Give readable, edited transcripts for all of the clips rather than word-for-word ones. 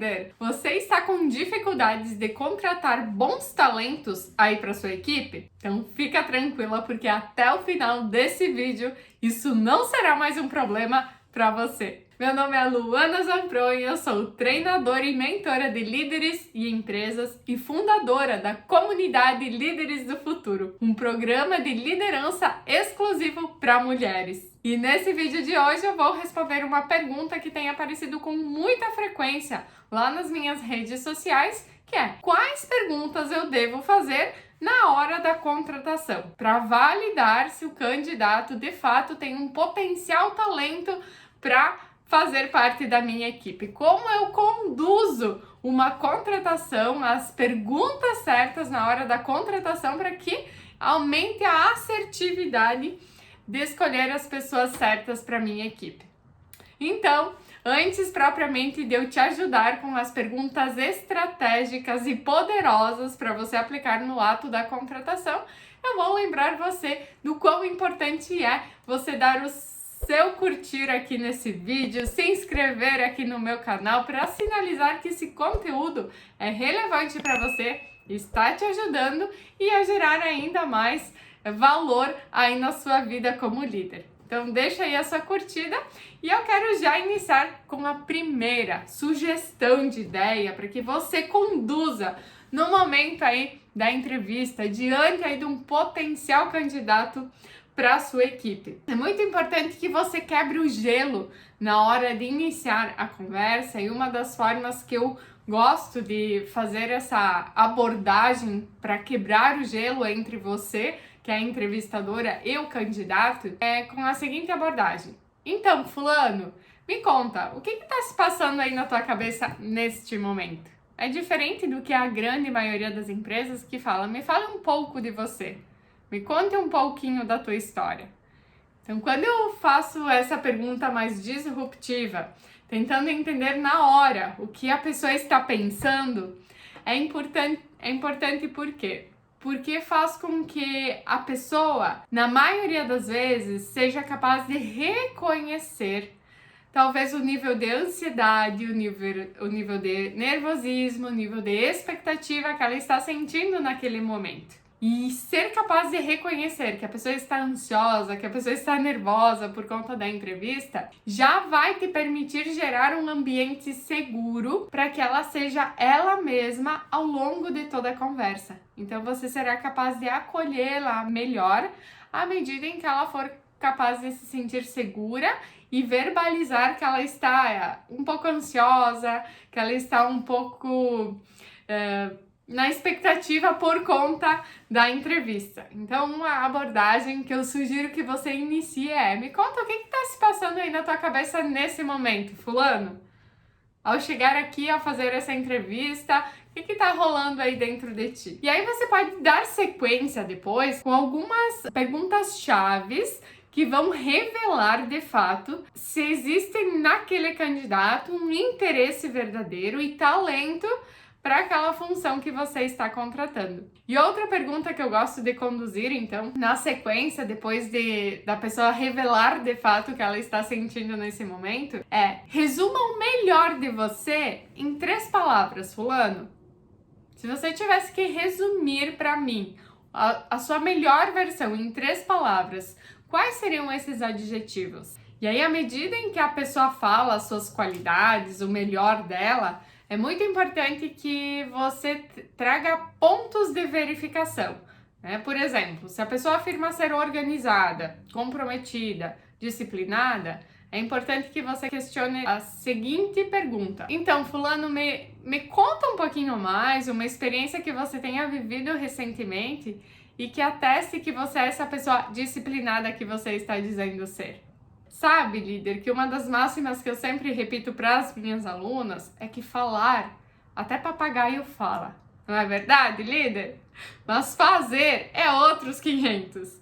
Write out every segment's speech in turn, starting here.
líder, você está com dificuldades de contratar bons talentos aí para sua equipe? Então fica tranquila, porque até o final desse vídeo isso não será mais um problema para você. Meu nome é Luana Zampron e eu sou treinadora e mentora de líderes e empresas e fundadora da comunidade Líderes do Futuro, um programa de liderança exclusivo para mulheres. E nesse vídeo de hoje eu vou responder uma pergunta que tem aparecido com muita frequência lá nas minhas redes sociais, que é: quais perguntas eu devo fazer na hora da contratação para validar se o candidato de fato tem um potencial talento para fazer parte da minha equipe? Como eu conduzo uma contratação, as perguntas certas na hora da contratação para que aumente a assertividade de escolher as pessoas certas para minha equipe. Então, antes propriamente de eu te ajudar com as perguntas estratégicas e poderosas para você aplicar no ato da contratação, eu vou lembrar você do quão importante é você dar o seu curtir aqui nesse vídeo, se inscrever aqui no meu canal para sinalizar que esse conteúdo é relevante para você, está te ajudando e a gerar ainda mais valor aí na sua vida como líder. Então deixa aí a sua curtida e eu quero já iniciar com a primeira sugestão de ideia para que você conduza no momento aí da entrevista, diante aí de um potencial candidato para a sua equipe. É muito importante que você quebre o gelo na hora de iniciar a conversa, e uma das formas que eu gosto de fazer essa abordagem para quebrar o gelo entre você, que é a entrevistadora, e o candidato, é com a seguinte abordagem: então, fulano, me conta, o que está se passando aí na tua cabeça neste momento? É diferente do que a grande maioria das empresas que fala: me fala um pouco de você. Me conte um pouquinho da tua história. Então, quando eu faço essa pergunta mais disruptiva, tentando entender na hora o que a pessoa está pensando, é importante por quê? Porque faz com que a pessoa, na maioria das vezes, seja capaz de reconhecer talvez o nível de ansiedade, o nível de nervosismo, o nível de expectativa que ela está sentindo naquele momento. E ser capaz de reconhecer que a pessoa está ansiosa, que a pessoa está nervosa por conta da entrevista, já vai te permitir gerar um ambiente seguro para que ela seja ela mesma ao longo de toda a conversa. Então você será capaz de acolhê-la melhor à medida em que ela for capaz de se sentir segura e verbalizar que ela está um pouco ansiosa, que ela está um pouco na expectativa por conta da entrevista. Então, uma abordagem que eu sugiro que você inicie é: me conta o que está se passando aí na tua cabeça nesse momento, fulano? Ao chegar aqui, ao fazer essa entrevista, o que está rolando aí dentro de ti? E aí você pode dar sequência depois com algumas perguntas chaves que vão revelar de fato se existe naquele candidato um interesse verdadeiro e talento para aquela função que você está contratando. E outra pergunta que eu gosto de conduzir, então, na sequência, depois da pessoa revelar de fato o que ela está sentindo nesse momento, é: resuma o melhor de você em 3 palavras, fulano. Se você tivesse que resumir para mim a sua melhor versão em 3 palavras, quais seriam esses adjetivos? E aí, à medida em que a pessoa fala as suas qualidades, o melhor dela, é muito importante que você traga pontos de verificação, né? Por exemplo, se a pessoa afirma ser organizada, comprometida, disciplinada, é importante que você questione a seguinte pergunta: então, fulano, me conta um pouquinho mais, uma experiência que você tenha vivido recentemente e que ateste que você é essa pessoa disciplinada que você está dizendo ser. Sabe, líder, que uma das máximas que eu sempre repito para as minhas alunas é que falar, até papagaio fala. Não é verdade, líder? Mas fazer é outros 500.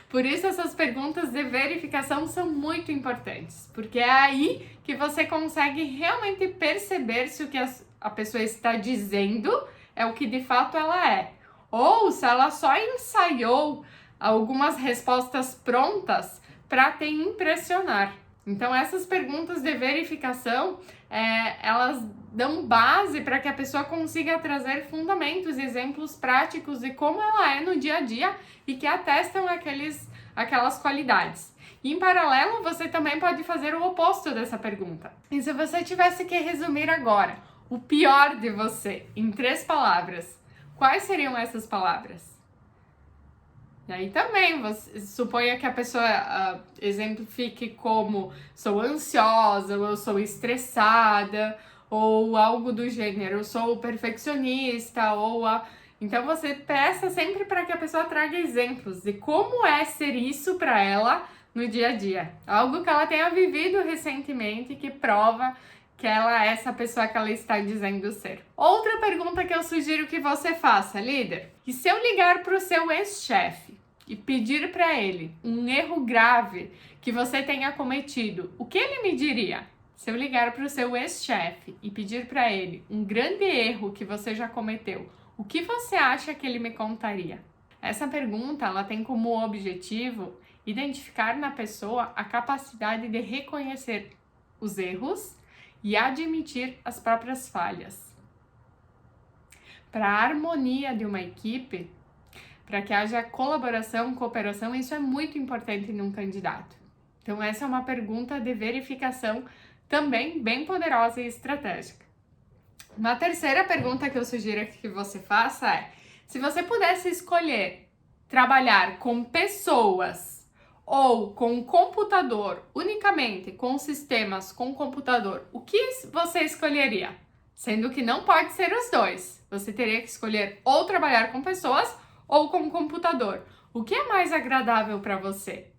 Por isso essas perguntas de verificação são muito importantes, porque é aí que você consegue realmente perceber se o que a pessoa está dizendo é o que de fato ela é, ou se ela só ensaiou algumas respostas prontas para te impressionar. Então essas perguntas de verificação elas dão base para que a pessoa consiga trazer fundamentos, exemplos práticos de como ela é no dia a dia e que atestam aquelas qualidades. E, em paralelo, você também pode fazer o oposto dessa pergunta. E se você tivesse que resumir agora o pior de você em 3 palavras, quais seriam essas palavras? E aí também, você suponha que a pessoa exemplifique como sou ansiosa, ou eu sou estressada, ou algo do gênero, eu sou perfeccionista, Então você peça sempre para que a pessoa traga exemplos de como é ser isso para ela no dia a dia. Algo que ela tenha vivido recentemente que prova que ela é essa pessoa que ela está dizendo ser. Outra pergunta que eu sugiro que você faça, líder. E se eu ligar para o seu ex-chefe e pedir para ele um erro grave que você tenha cometido, o que ele me diria? Se eu ligar para o seu ex-chefe e pedir para ele um grande erro que você já cometeu, o que você acha que ele me contaria? Essa pergunta, ela tem como objetivo identificar na pessoa a capacidade de reconhecer os erros e admitir as próprias falhas. Para a harmonia de uma equipe, para que haja colaboração, cooperação, isso é muito importante num candidato. Então essa é uma pergunta de verificação também bem poderosa e estratégica. Uma terceira pergunta que eu sugiro que você faça é: se você pudesse escolher trabalhar com pessoas ou com computador, unicamente com sistemas com computador, o que você escolheria? Sendo que não pode ser os dois. Você teria que escolher ou trabalhar com pessoas ou com computador. O que é mais agradável para você?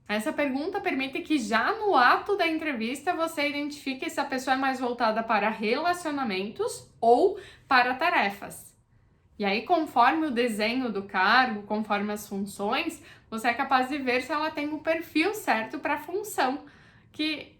Essa pergunta permite que já no ato da entrevista você identifique se a pessoa é mais voltada para relacionamentos ou para tarefas. E aí, conforme o desenho do cargo, conforme as funções, você é capaz de ver se ela tem o perfil certo para a função que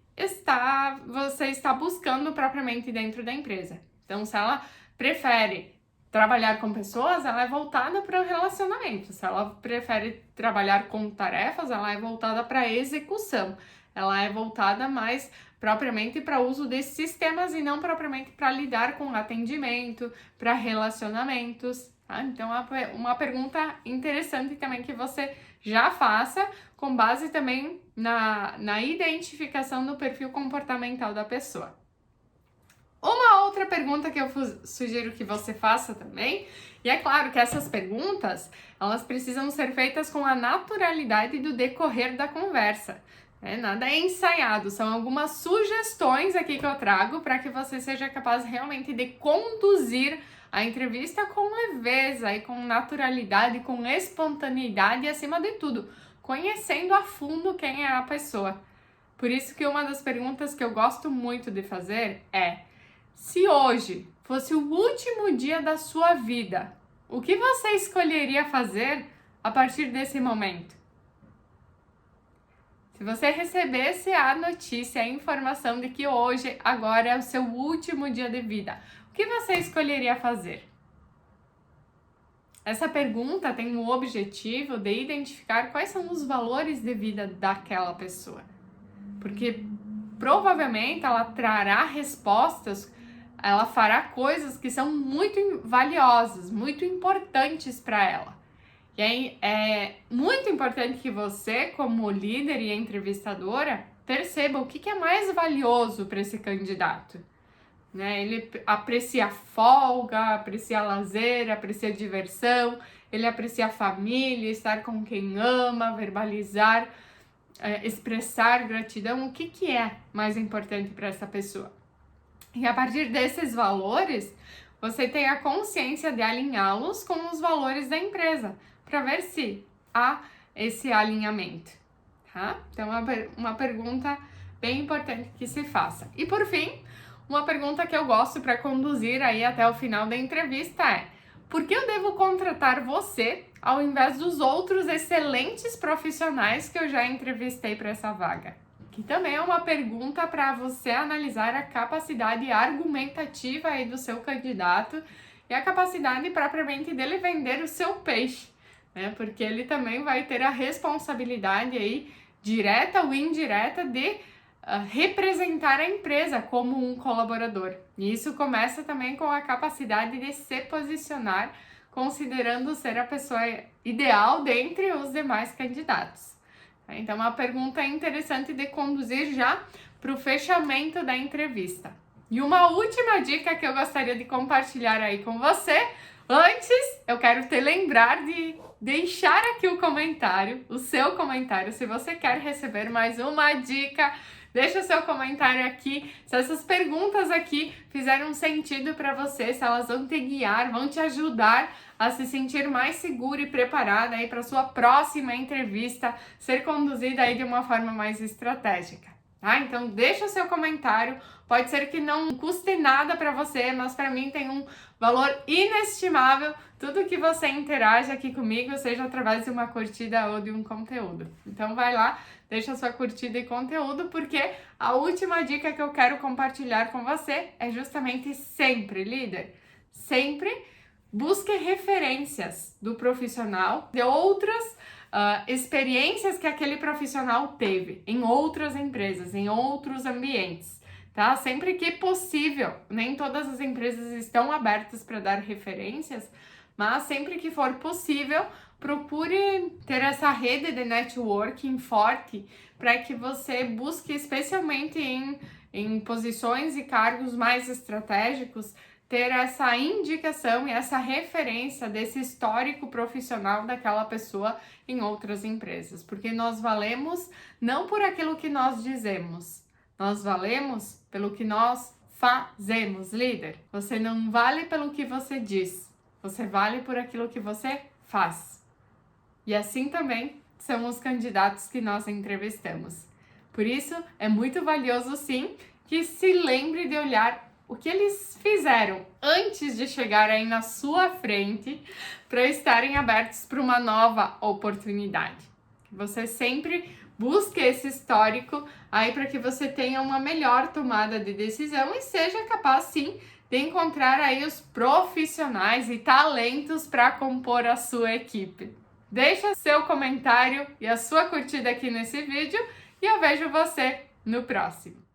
você está buscando propriamente dentro da empresa. Então, se ela prefere trabalhar com pessoas, ela é voltada para o relacionamento. Se ela prefere trabalhar com tarefas, ela é voltada para a execução. Ela é voltada mais propriamente para o uso desses sistemas e não propriamente para lidar com atendimento, para relacionamentos. Tá? Então, é uma pergunta interessante também que você já faça, com base também na identificação do perfil comportamental da pessoa. Uma outra pergunta que eu sugiro que você faça também, e é claro que essas perguntas, elas precisam ser feitas com a naturalidade do decorrer da conversa. Nada é ensaiado, são algumas sugestões aqui que eu trago para que você seja capaz realmente de conduzir a entrevista com leveza e com naturalidade, com espontaneidade e, acima de tudo, conhecendo a fundo quem é a pessoa. Por isso que uma das perguntas que eu gosto muito de fazer é: se hoje fosse o último dia da sua vida, o que você escolheria fazer a partir desse momento? Se você recebesse a notícia, a informação de que hoje, agora é o seu último dia de vida, o que você escolheria fazer? Essa pergunta tem o objetivo de identificar quais são os valores de vida daquela pessoa. Porque provavelmente ela trará respostas, ela fará coisas que são muito valiosas, muito importantes para ela. E aí é muito importante que você, como líder e entrevistadora, perceba o que é mais valioso para esse candidato. Ele aprecia folga, aprecia lazer, aprecia diversão, ele aprecia a família, estar com quem ama, verbalizar, expressar gratidão. O que é mais importante para essa pessoa? E a partir desses valores, você tem a consciência de alinhá-los com os valores da empresa, para ver se há esse alinhamento, tá? Então, uma pergunta bem importante que se faça. E por fim, uma pergunta que eu gosto para conduzir aí até o final da entrevista é: por que eu devo contratar você ao invés dos outros excelentes profissionais que eu já entrevistei para essa vaga? Que também é uma pergunta para você analisar a capacidade argumentativa aí do seu candidato e a capacidade propriamente dele vender o seu peixe, porque ele também vai ter a responsabilidade aí, direta ou indireta, de representar a empresa como um colaborador. E isso começa também com a capacidade de se posicionar, considerando ser a pessoa ideal dentre os demais candidatos. Então, uma pergunta interessante de conduzir já para o fechamento da entrevista. E uma última dica que eu gostaria de compartilhar aí com você. Antes, eu quero te lembrar de deixar aqui o seu comentário, se você quer receber mais uma dica. Deixa o seu comentário aqui, se essas perguntas aqui fizeram sentido para você, se elas vão te guiar, vão te ajudar a se sentir mais segura e preparada aí para sua próxima entrevista, ser conduzida aí de uma forma mais estratégica. Tá? Então deixa o seu comentário, pode ser que não custe nada para você, mas para mim tem um valor inestimável tudo que você interage aqui comigo, seja através de uma curtida ou de um conteúdo. Então vai lá, deixa a sua curtida e conteúdo, porque a última dica que eu quero compartilhar com você é justamente sempre, líder, sempre busque referências do profissional, de outras experiências que aquele profissional teve em outras empresas, em outros ambientes, tá? Sempre que possível, nem todas as empresas estão abertas para dar referências, mas sempre que for possível, procure ter essa rede de networking forte para que você busque, especialmente em posições e cargos mais estratégicos, ter essa indicação e essa referência desse histórico profissional daquela pessoa em outras empresas, porque nós valemos não por aquilo que nós dizemos, nós valemos pelo que nós fazemos, líder. Você não vale pelo que você diz, você vale por aquilo que você faz. E assim também são os candidatos que nós entrevistamos. Por isso, é muito valioso sim que se lembre de olhar o que eles fizeram antes de chegar aí na sua frente para estarem abertos para uma nova oportunidade. Você sempre busque esse histórico aí para que você tenha uma melhor tomada de decisão e seja capaz sim de encontrar aí os profissionais e talentos para compor a sua equipe. Deixa seu comentário e a sua curtida aqui nesse vídeo e eu vejo você no próximo.